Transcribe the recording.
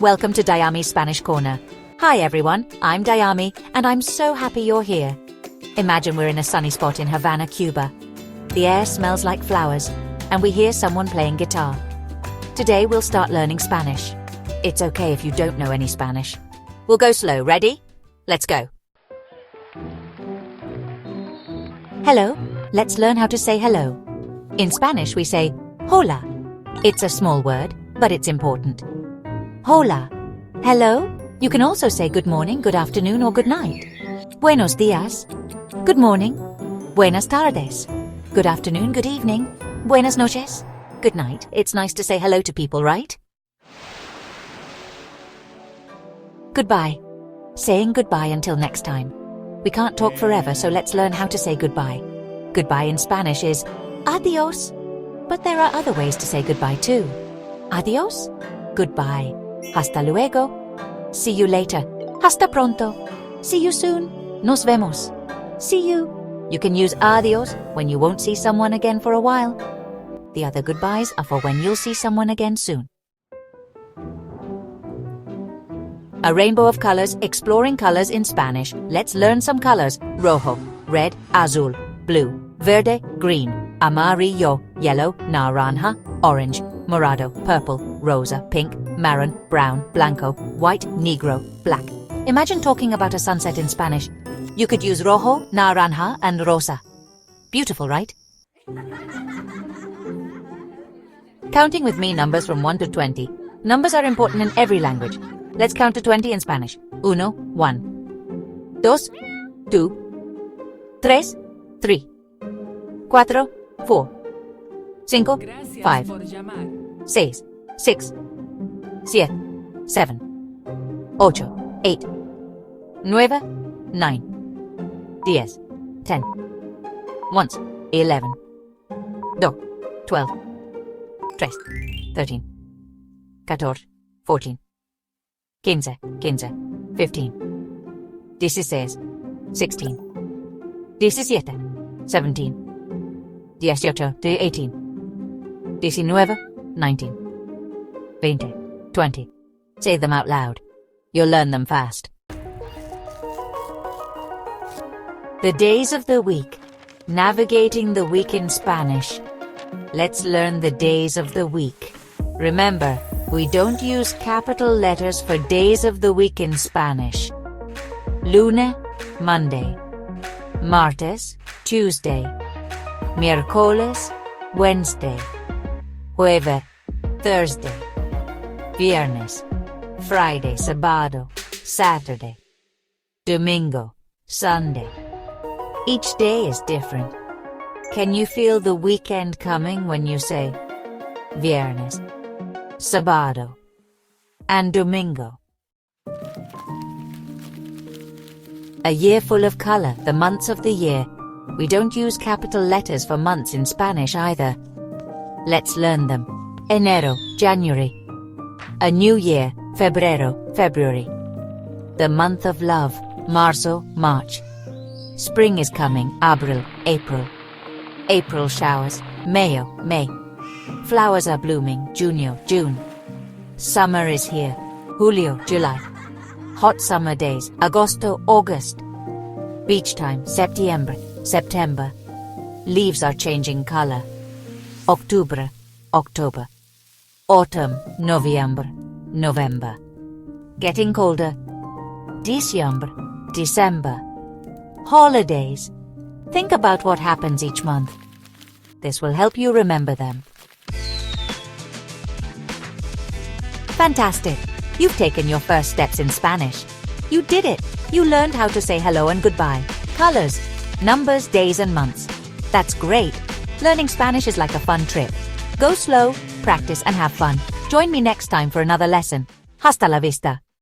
Welcome to Dayami's Spanish Corner. Hi everyone, I'm Dayami, and I'm so happy you're here. Imagine we're in a sunny spot in Havana, Cuba. The air smells like flowers, and we hear someone playing guitar. Today we'll start learning Spanish. It's okay if you don't know any Spanish. We'll go slow. Ready? Let's go. Hello. Let's learn how to say hello. In Spanish we say hola. It's a small word, but it's important. Hola. Hello. You can also say good morning, good afternoon, or good night. Buenos días. Good morning. Buenas tardes. Good afternoon, good evening. Buenas noches. Good night. It's nice to say hello to people, right? Goodbye. Saying goodbye until next time. We can't talk forever, so let's learn how to say goodbye. Goodbye in Spanish is adios. But there are other ways to say goodbye too. Adios. Goodbye. Hasta luego. See you later. Hasta pronto. See you soon. Nos vemos. See you. You can use adios when you won't see someone again for a while. The other goodbyes are for when you'll see someone again soon. A rainbow of colors, exploring colors in Spanish. Let's learn some colors. Rojo, red, azul, blue, verde, green, amarillo, yellow, naranja, orange, morado, purple, rosa, pink, maroon, brown, blanco, white, negro, black. Imagine talking about a sunset in Spanish. You could use rojo, naranja, and rosa. Beautiful, right? Counting with me numbers from 1 to 20. Numbers are important in every language. Let's count to 20 in Spanish. 1. 2, 3, 4, 5, 6, 7, 8, 9, 10, 10. Once, 11, 2, 12, 13, 14, 14, 15, 16, 17, 18, 19, 20, 20. Say them out loud. You'll learn them fast. The days of the week. Navigating the week in Spanish. Let's learn the days of the week. Remember, we don't use capital letters for days of the week in Spanish. Lunes, Monday. Martes, Tuesday. Miércoles, Wednesday. Jueves, Thursday. Viernes, Friday, sábado, Saturday. Domingo, Sunday. Each day is different. Can you feel the weekend coming when you say viernes, sábado, and domingo? A year full of color, the months of the year. We don't use capital letters for months in Spanish either. Let's learn them. Enero, January. A new year, febrero, February. The month of love, marzo, March. Spring is coming, abril, April. April showers, Mayo, May. Flowers are blooming, junio, June. Summer is here, julio, July. Hot summer days, agosto, August. Beach time, septiembre, September. Leaves are changing color. Octubre, October. Autumn, Noviembre, November. Getting colder. Diciembre, December. Holidays. Think about what happens each month. This will help you remember them. Fantastic! You've taken your first steps in Spanish. You did it! You learned how to say hello and goodbye. Colors, numbers, days, and months. That's great! Learning Spanish is like a fun trip. Go slow, practice, and have fun. Join me next time for another lesson. Hasta la vista!